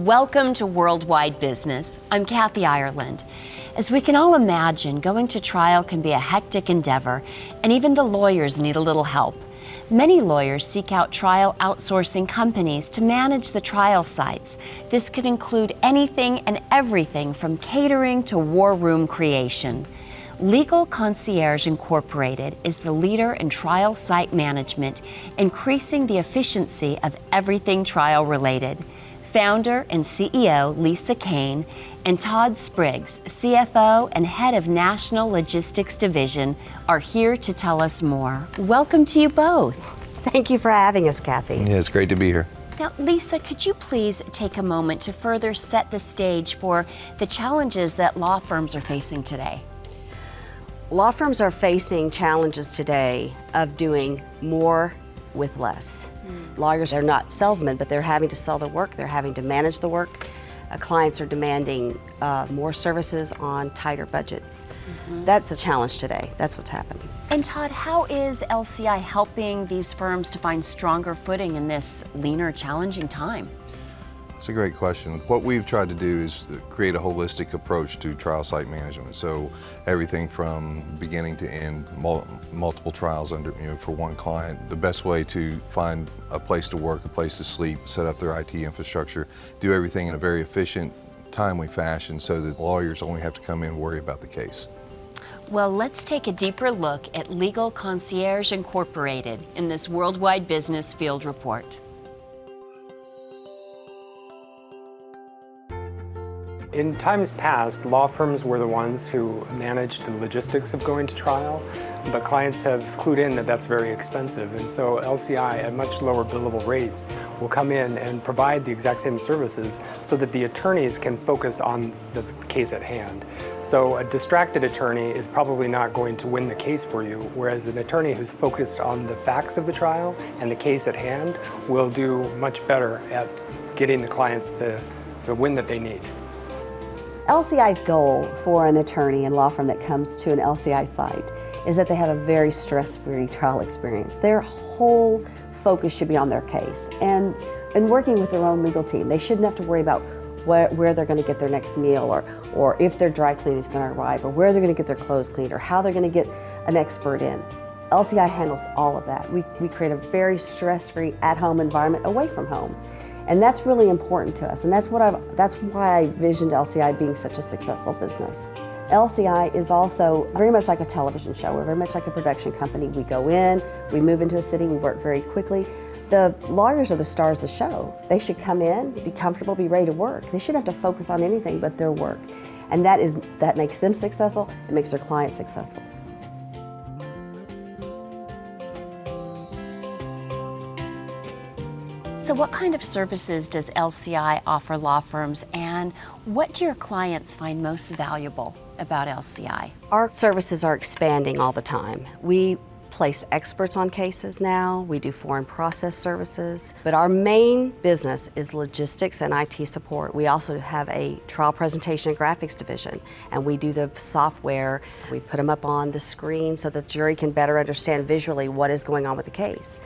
Welcome to Worldwide Business. I'm Kathy Ireland. As we can all imagine, going to trial can be a hectic endeavor, and even the lawyers need a little help. Many lawyers seek out trial outsourcing companies to manage the trial sites. This could include anything and everything from catering to war room creation. Legal Concierge Incorporated is the leader in trial site management, increasing the efficiency of everything trial related. Founder and CEO Lisa Kane and Todd Spriggs, CFO and head of National Logistics Division, are here to tell us more. Welcome to you both. Thank you for having us, Kathy. Yeah, it's great to be here. Now, Lisa, could you please take a moment to further set the stage for the challenges that law firms are facing today? Law firms are facing challenges today of doing more with less. Lawyers are not salesmen, but they're having to sell the work, they're having to manage the work. Clients are demanding more services on tighter budgets. That's the challenge today. That's what's happening. And Todd, how is LCI helping these firms to find stronger footing in this leaner, challenging time? It's a great question. What we've tried to do is create a holistic approach to trial site management. So everything from beginning to end, multiple trials for one client. The best way to find a place to work, a place to sleep, set up their IT infrastructure, do everything in a very efficient, timely fashion so that lawyers only have to come in and worry about the case. Well, let's take a deeper look at Legal Concierge Incorporated in this Worldwide Business Field Report. In times past, law firms were the ones who managed the logistics of going to trial, but clients have clued in that that's very expensive, and so LCI at much lower billable rates will come in and provide the exact same services so that the attorneys can focus on the case at hand. So a distracted attorney is probably not going to win the case for you, whereas an attorney who's focused on the facts of the trial and the case at hand will do much better at getting the clients the win that they need. LCI's goal for an attorney and law firm that comes to an LCI site is that they have a very stress-free trial experience. Their whole focus should be on their case and working with their own legal team. They shouldn't have to worry about where they're going to get their next meal or if their dry cleaning is going to arrive or where they're going to get their clothes cleaned or how they're going to get an expert in. LCI handles all of that. We create a very stress-free at-home environment away from home. And that's really important to us, and that's why I visioned LCI being such a successful business. LCI is also very much like a television show. We're very much like a production company. We go in, we move into a city, we work very quickly. The lawyers are the stars of the show. They should come in, be comfortable, be ready to work. They shouldn't have to focus on anything but their work. And that makes them successful, it makes their clients successful. So what kind of services does LCI offer law firms, and what do your clients find most valuable about LCI? Our services are expanding all the time. We place experts on cases now, we do foreign process services, but our main business is logistics and IT support. We also have a trial presentation and graphics division, and we do the software. We put them up on the screen so the jury can better understand visually what is going on with the case.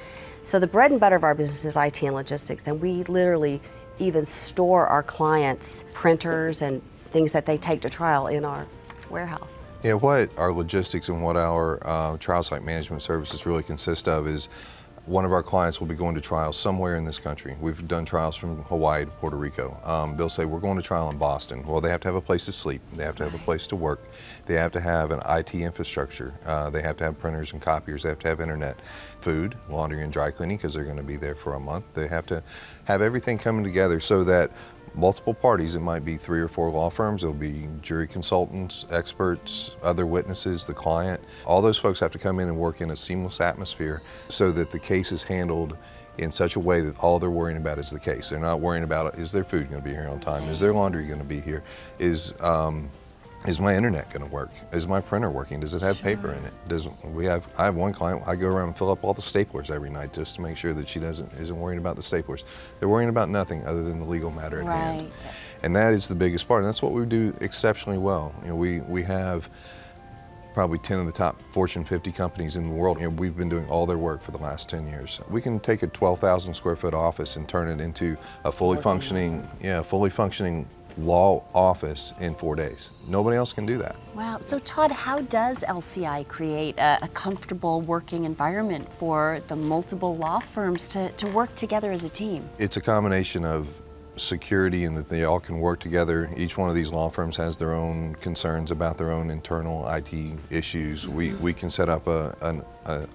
So the bread and butter of our business is IT and logistics, and we literally even store our clients' printers and things that they take to trial in our warehouse. Yeah, what our logistics and what our trial site management services really consist of is one of our clients will be going to trial somewhere in this country. We've done trials from Hawaii to Puerto Rico. They'll say, we're going to trial in Boston. Well, they have to have a place to sleep. They have to have a place to work. They have to have an IT infrastructure. They have to have printers and copiers. They have to have internet, food, laundry and dry cleaning, because they're going to be there for a month. They have to have everything coming together so that multiple parties, it might be 3 or 4 law firms, it'll be jury consultants, experts, other witnesses, the client. All those folks have to come in and work in a seamless atmosphere so that the case is handled in such a way that all they're worrying about is the case. They're not worrying about, is their food going to be here on time? Is their laundry going to be here? Is my internet going to work? Is my printer working? Does it have paper in it? I have one client, I go around and fill up all the staplers every night just to make sure that she isn't worrying about the staplers. They're worrying about nothing other than the legal matter at hand. And that is the biggest part, and that's what we do exceptionally well. You know, we have probably 10 of the top Fortune 50 companies in the world, and we've been doing all their work for the last 10 years. We can take a 12,000 square foot office and turn it into a fully functioning law office in 4 days. Nobody else can do that. Wow. So Todd, how does LCI create a comfortable working environment for the multiple law firms to work together as a team? It's a combination of security and that they all can work together. Each one of these law firms has their own concerns about their own internal IT issues. We can set up an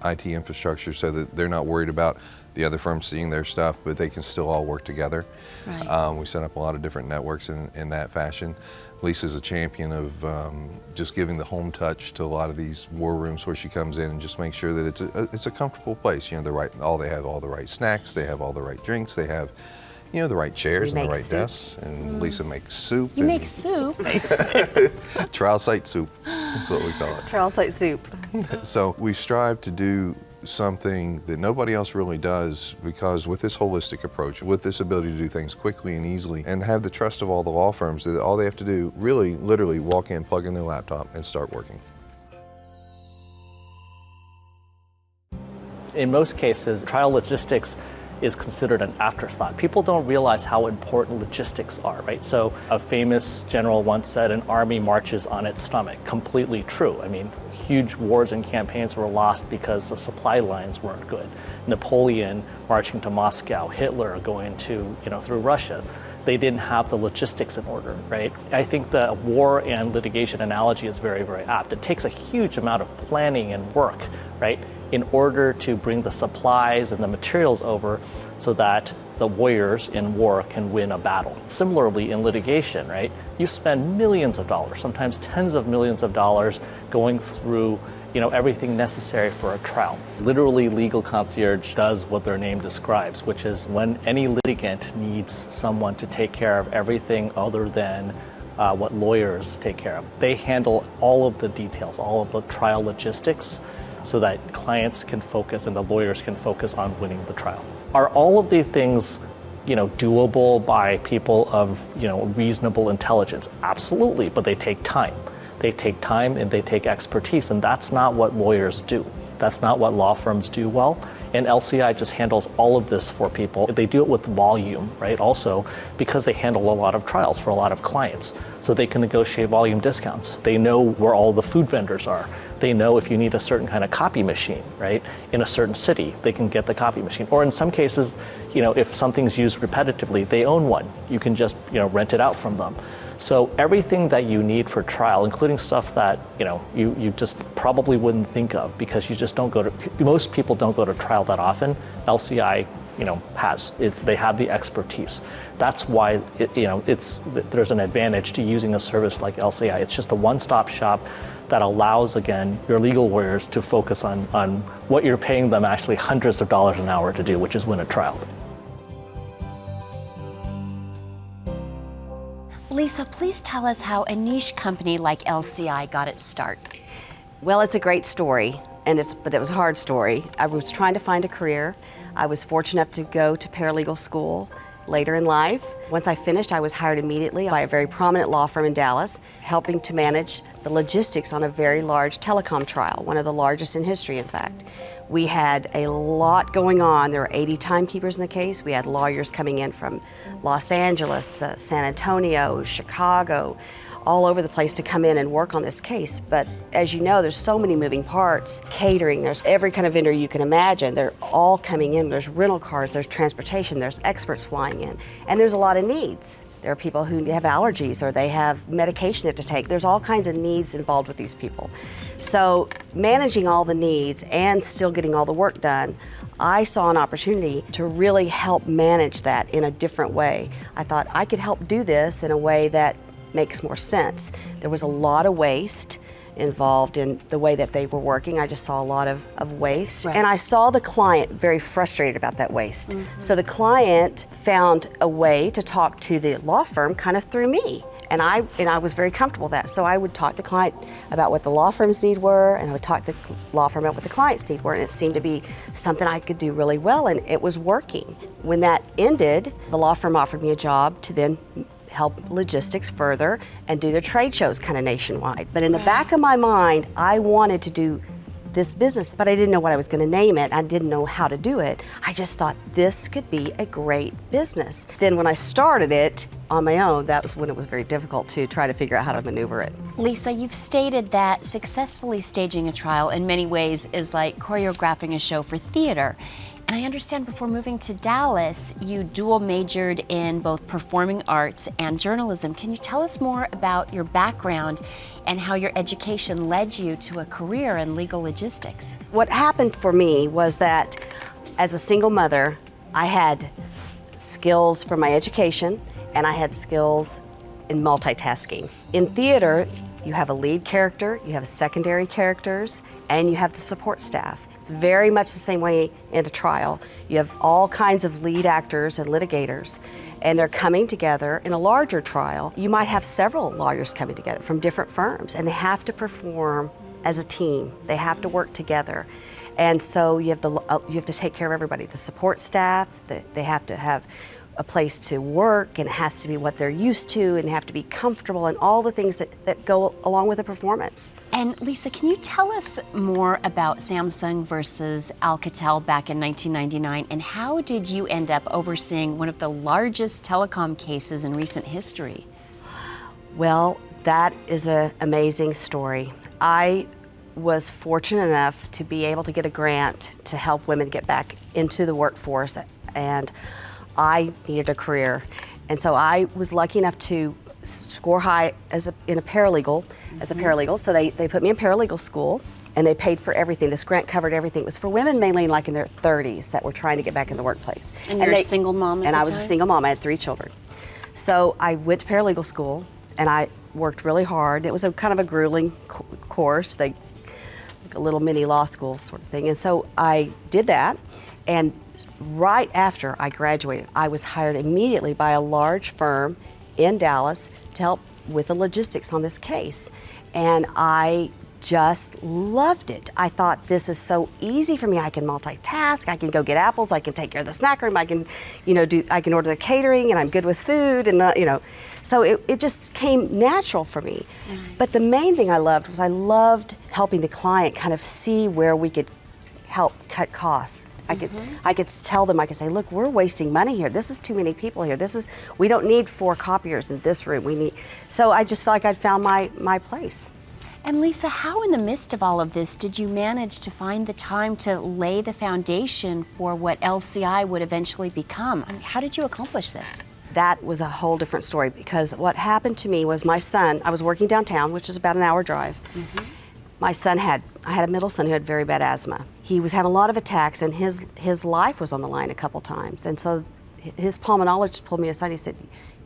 IT infrastructure so that they're not worried about the other firms seeing their stuff, but they can still all work together. Right. We set up a lot of different networks in that fashion. Lisa's a champion of just giving the home touch to a lot of these war rooms where she comes in and just make sure that it's a comfortable place. You know, they have all the right snacks, they have all the right drinks, they have the right chairs and the right desks, and Lisa makes soup. You make soup? Trial site soup, that's what we call it. Trial site soup. So we strive to do something that nobody else really does, because with this holistic approach, with this ability to do things quickly and easily, and have the trust of all the law firms, that all they have to do, really, literally walk in, plug in their laptop, and start working. In most cases, trial logistics is considered an afterthought. People don't realize how important logistics are, right? So a famous general once said, an army marches on its stomach. Completely true. I mean, huge wars and campaigns were lost because the supply lines weren't good. Napoleon marching to Moscow, Hitler going to, through Russia. They didn't have the logistics in order, right? I think the war and litigation analogy is very, very apt. It takes a huge amount of planning and work, right, in order to bring the supplies and the materials over so that the warriors in war can win a battle. Similarly, in litigation, right, you spend millions of dollars, sometimes tens of millions of dollars going through everything necessary for a trial. Literally, Legal Concierge does what their name describes, which is when any litigant needs someone to take care of everything other than what lawyers take care of. They handle all of the details, all of the trial logistics, so that clients can focus and the lawyers can focus on winning the trial. Are all of these things doable by people of reasonable intelligence? Absolutely, but they take time. They take time and they take expertise, and that's not what lawyers do. That's not what law firms do well. And LCI just handles all of this for people. They do it with volume, right? Also, because they handle a lot of trials for a lot of clients. So they can negotiate volume discounts. They know where all the food vendors are. They know if you need a certain kind of copy machine, right? In a certain city, they can get the copy machine. Or in some cases, if something's used repetitively, they own one. You can just, rent it out from them. So everything that you need for trial, including stuff that you just probably wouldn't think of because you just don't go to. Most people don't go to trial that often. LCI, has. They have the expertise. That's why there's an advantage to using a service like LCI. It's just a one-stop shop that allows, again, your legal lawyers to focus on what you're paying them actually hundreds of dollars an hour to do, which is win a trial. Lisa, please tell us how a niche company like LCI got its start. Well, it's a great story, but it was a hard story. I was trying to find a career. I was fortunate enough to go to paralegal school later in life. Once I finished, I was hired immediately by a very prominent law firm in Dallas, helping to manage the logistics on a very large telecom trial, one of the largest in history, in fact. We had a lot going on. There were 80 timekeepers in the case. We had lawyers coming in from Los Angeles, San Antonio, Chicago, all over the place to come in and work on this case. But as you know, there's so many moving parts. Catering, there's every kind of vendor you can imagine. They're all coming in. There's rental cars, there's transportation, there's experts flying in. And there's a lot of needs. There are people who have allergies or they have medication they have to take. There's all kinds of needs involved with these people. So managing all the needs and still getting all the work done, I saw an opportunity to really help manage that in a different way. I thought I could help do this in a way that makes more sense. There was a lot of waste involved in the way that they were working. I just saw a lot of waste. Right. And I saw the client very frustrated about that waste. Mm-hmm. So the client found a way to talk to the law firm kind of through me. And I was very comfortable with that. So I would talk to the client about what the law firm's needs were, and I would talk to the law firm about what the client's needs were, and it seemed to be something I could do really well, and it was working. When that ended, the law firm offered me a job to then help logistics further and do their trade shows kind of nationwide. But in the back of my mind, I wanted to do this business, but I didn't know what I was going to name it. I didn't know how to do it. I just thought this could be a great business. Then when I started it on my own, that was when it was very difficult to try to figure out how to maneuver it. Lisa, you've stated that successfully staging a trial in many ways is like choreographing a show for theater. And I understand before moving to Dallas, you dual majored in both performing arts and journalism. Can you tell us more about your background and how your education led you to a career in legal logistics? What happened for me was that as a single mother, I had skills from my education and I had skills in multitasking. In theater, you have a lead character, you have secondary characters, and you have the support staff. It's very much the same way in a trial. You have all kinds of lead actors and litigators, and they're coming together. In a larger trial, you might have several lawyers coming together from different firms, and they have to perform as a team. They have to work together. And so you have to take care of everybody. The support staff, they have to have a place to work, and it has to be what they're used to, and they have to be comfortable, and all the things that go along with a performance. And Lisa, can you tell us more about Samsung versus Alcatel back in 1999, and how did you end up overseeing one of the largest telecom cases in recent history? Well, that is an amazing story. I was fortunate enough to be able to get a grant to help women get back into the workforce, and I needed a career. And so I was lucky enough to score high as a paralegal. So they put me in paralegal school, and they paid for everything. This grant covered everything. It was for women mainly like in their 30s that were trying to get back in the workplace. And you're a single mom at the time? And I was a single mom. I had 3 children. So I went to paralegal school, and I worked really hard. It was a kind of a grueling course, like a little mini law school sort of thing. And so I did that, and right after I graduated, I was hired immediately by a large firm in Dallas to help with the logistics on this case. And I just loved it. I thought, this is so easy for me. I can multitask, I can go get apples, I can take care of the snack room, I can, I can order the catering, and I'm good with food, and So it just came natural for me. But the main thing I loved was I loved helping the client kind of see where we could help cut costs. I could tell them, I could say, look, we're wasting money here. This is too many people here. We don't need 4 copiers in this room. So I just felt like I'd found my place. And Lisa, how in the midst of all of this did you manage to find the time to lay the foundation for what LCI would eventually become? I mean, how did you accomplish this? That was a whole different story, because what happened to me was my son, I was working downtown, which is about an hour drive. My son I had a middle son who had very bad asthma. He was having a lot of attacks, and his life was on the line a couple times. And so his pulmonologist pulled me aside. He said,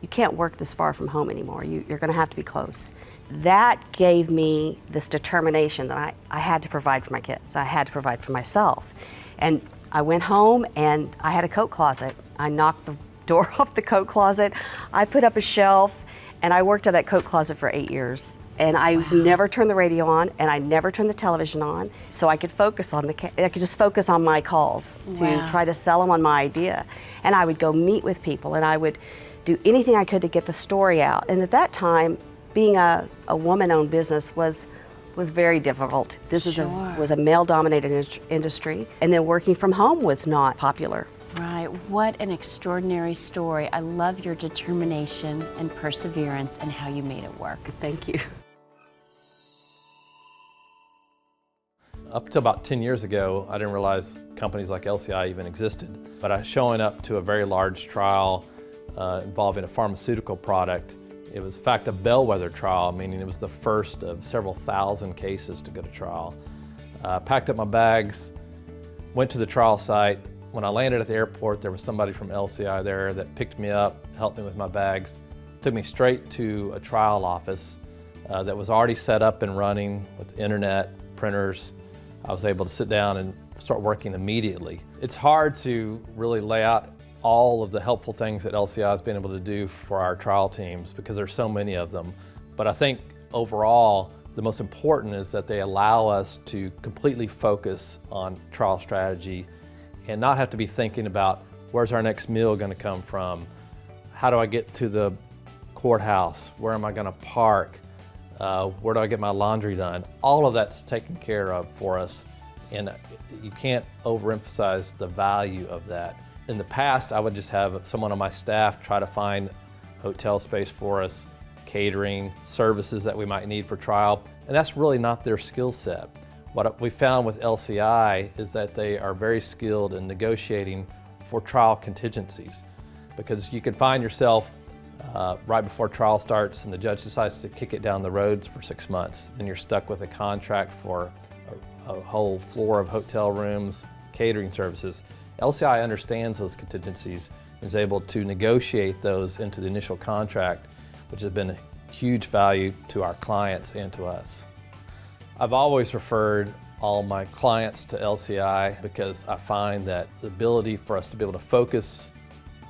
you can't work this far from home anymore. You're going to have to be close. That gave me this determination that I had to provide for my kids. I had to provide for myself. And I went home, and I had a coat closet. I knocked the door off the coat closet. I put up a shelf, and I worked at that coat closet for 8 years. And I never turned the radio on, and I never turned the television on, so I could focus on I could just focus on my calls to try to sell them on my idea. And I would go meet with people, and I would do anything I could to get the story out. And at that time, being a woman-owned business was very difficult. This was a male-dominated industry, and then working from home was not popular. Right, what an extraordinary story. I love your determination and perseverance and how you made it work. Thank you. Up to about 10 years ago, I didn't realize companies like LCI even existed. But I was showing up to a very large trial involving a pharmaceutical product. It was, in fact, a bellwether trial, meaning it was the first of several thousand cases to go to trial. Packed up my bags, went to the trial site. When I landed at the airport, there was somebody from LCI there that picked me up, helped me with my bags, took me straight to a trial office that was already set up and running with internet, printers. I was able to sit down and start working immediately. It's hard to really lay out all of the helpful things that LCI has been able to do for our trial teams, because there's so many of them. But I think overall, the most important is that they allow us to completely focus on trial strategy and not have to be thinking about where's our next meal going to come from, how do I get to the courthouse? Where am I going to park? Where do I get my laundry done? All of that's taken care of for us, and you can't overemphasize the value of that. In the past, I would just have someone on my staff try to find hotel space for us, catering, services that we might need for trial, and that's really not their skill set. What we found with LCI is that they are very skilled in negotiating for trial contingencies, because you can find yourself right before trial starts and the judge decides to kick it down the road for 6 months. Then you're stuck with a contract for a whole floor of hotel rooms, catering services. LCI understands those contingencies and is able to negotiate those into the initial contract, which has been a huge value to our clients and to us. I've always referred all my clients to LCI because I find that the ability for us to be able to focus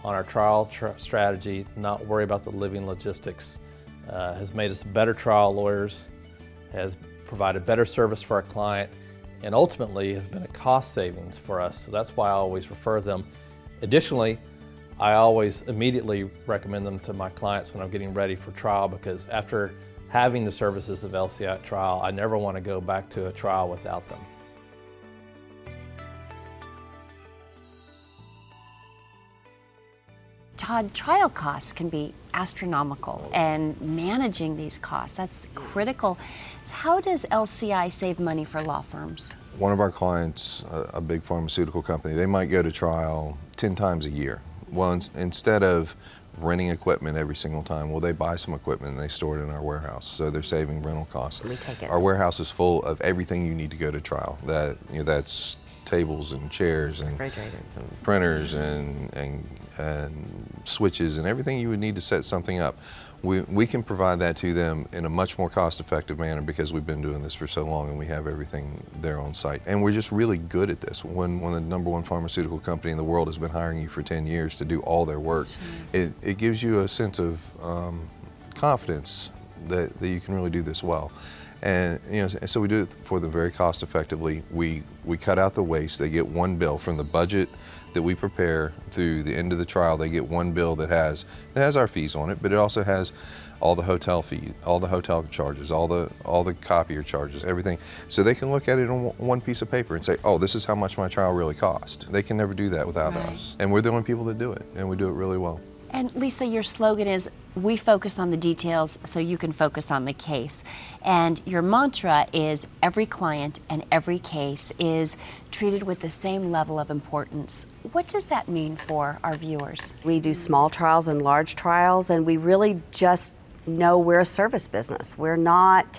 on our trial strategy, not worry about the living logistics, has made us better trial lawyers, has provided better service for our client, and ultimately has been a cost savings for us. So that's why I always refer them. Additionally, I always immediately recommend them to my clients when I'm getting ready for trial, because after having the services of LCI at trial, I never want to go back to a trial without them. Todd, trial costs can be astronomical, and managing these costs, that's critical. So how does LCI save money for law firms? One of our clients, a big pharmaceutical company, they might go to trial 10 times a year. Well, instead of renting equipment every single time, well, they buy some equipment and they store it in our warehouse, so they're saving rental costs. We take it. Our warehouse is full of everything you need to go to trial. That's tables and chairs and printers and switches and everything you would need to set something up. We can provide that to them in a much more cost-effective manner because we've been doing this for so long and we have everything there on site. And we're just really good at this. When the #1 pharmaceutical company in the world has been hiring you for 10 years to do all their work, it gives you a sense of confidence that you can really do this well. And so we do it for them very cost effectively. We cut out the waste. They get one bill from the budget that we prepare through the end of the trial. They get one bill that has our fees on it, but it also has all the hotel fees, all the hotel charges, all the copier charges, everything. So they can look at it on one piece of paper and say, oh, this is how much my trial really cost. They can never do that without us. And we're the only people that do it, and we do it really well. And Lisa, your slogan is, we focus on the details so you can focus on the case. And your mantra is, every client and every case is treated with the same level of importance. What does that mean for our viewers? We do small trials and large trials, and we really just know we're a service business. We're not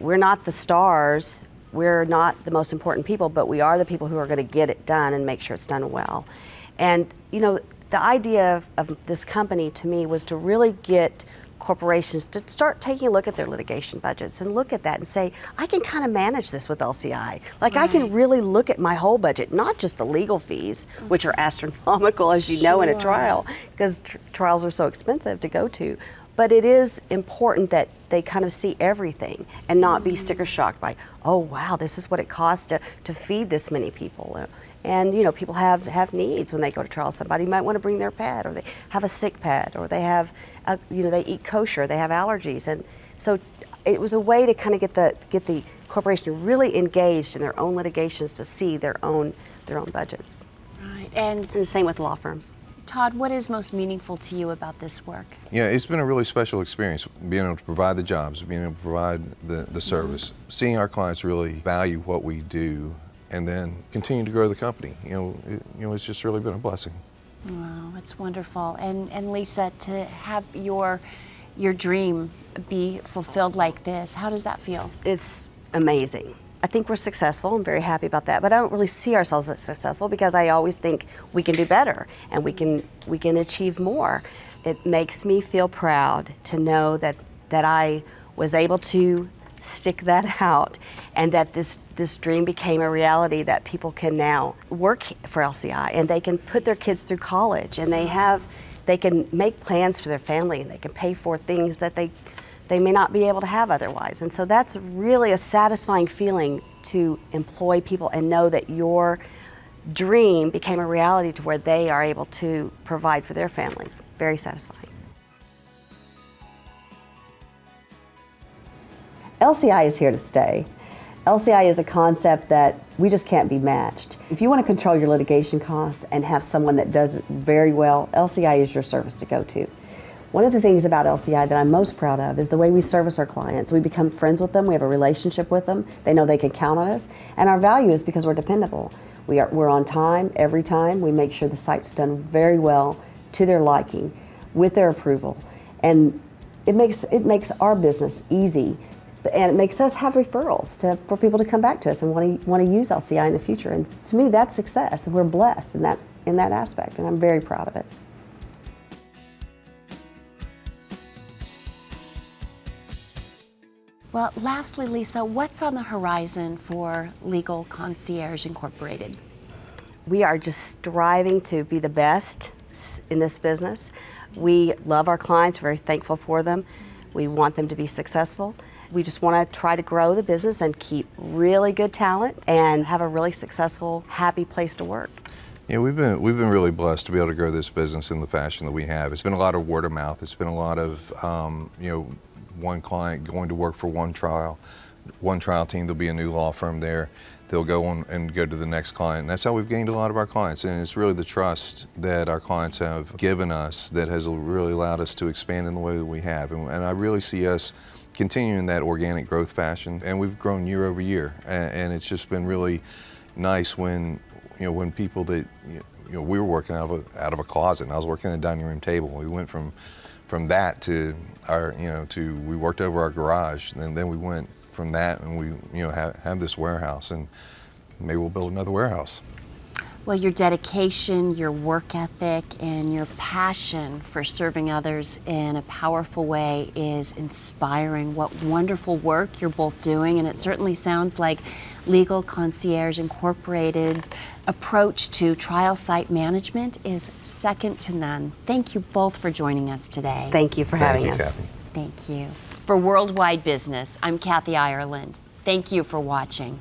the stars, we're not the most important people, but we are the people who are going to get it done and make sure it's done well. And the idea of this company to me was to really get corporations to start taking a look at their litigation budgets and look at that and say, I can kind of manage this with LCI. Like, I can really look at my whole budget, not just the legal fees, which are astronomical, as you know, in a trial, because trials are so expensive to go to. But it is important that they kind of see everything and not be sticker shocked by, oh wow, this is what it costs to feed this many people. And people have needs when they go to trial. Somebody might want to bring their pet, or they have a sick pet, or they have, they eat kosher, they have allergies, and so it was a way to kind of get the corporation really engaged in their own litigations to see their own budgets. Right, and the same with law firms. Todd, what is most meaningful to you about this work? Yeah, it's been a really special experience, being able to provide the jobs, being able to provide the service, seeing our clients really value what we do, and then continue to grow the company. It's just really been a blessing. Wow, it's wonderful. And Lisa, to have your dream be fulfilled like this, how does that feel? It's amazing. I think we're successful. I'm very happy about that, but I don't really see ourselves as successful because I always think we can do better and we can achieve more. It makes me feel proud to know that I was able to stick that out, and that this dream became a reality, that people can now work for LCI and they can put their kids through college, and they can make plans for their family, and they can pay for things that they may not be able to have otherwise. And so that's really a satisfying feeling, to employ people and know that your dream became a reality to where they are able to provide for their families. Very satisfying. LCI is here to stay. LCI is a concept that we just can't be matched. If you want to control your litigation costs and have someone that does it very well, LCI is your service to go to. One of the things about LCI that I'm most proud of is the way we service our clients. We become friends with them, we have a relationship with them, they know they can count on us, and our value is because we're dependable. We're on time every time. We make sure the site's done very well to their liking, with their approval. And it makes our business easy, and it makes us have referrals for people to come back to us and want to use LCI in the future. And to me, that's success, and we're blessed in that aspect, and I'm very proud of it. Well, lastly, Lisa, what's on the horizon for Legal Concierge Incorporated? We are just striving to be the best in this business. We love our clients, very thankful for them. We want them to be successful. We just want to try to grow the business and keep really good talent and have a really successful, happy place to work. Yeah, we've been really blessed to be able to grow this business in the fashion that we have. It's been a lot of word of mouth. It's been a lot of one client going to work for one trial team. There'll be a new law firm there. They'll go on and go to the next client. And that's how we've gained a lot of our clients. And it's really the trust that our clients have given us that has really allowed us to expand in the way that we have. And I really see us continuing that organic growth fashion. And we've grown year over year. And it's just been really nice when people that we were working out of a closet, and I was working at a dining room table. We went from that to we worked over our garage, and then we went from that, and we have this warehouse, and maybe we'll build another warehouse. Well, your dedication, your work ethic, and your passion for serving others in a powerful way is inspiring. What wonderful work you're both doing, and it certainly sounds like Legal Concierge Incorporated's approach to trial site management is second to none. Thank you both for joining us today. Thank you for having us. Kathy. Thank you. For Worldwide Business, I'm Kathy Ireland. Thank you for watching.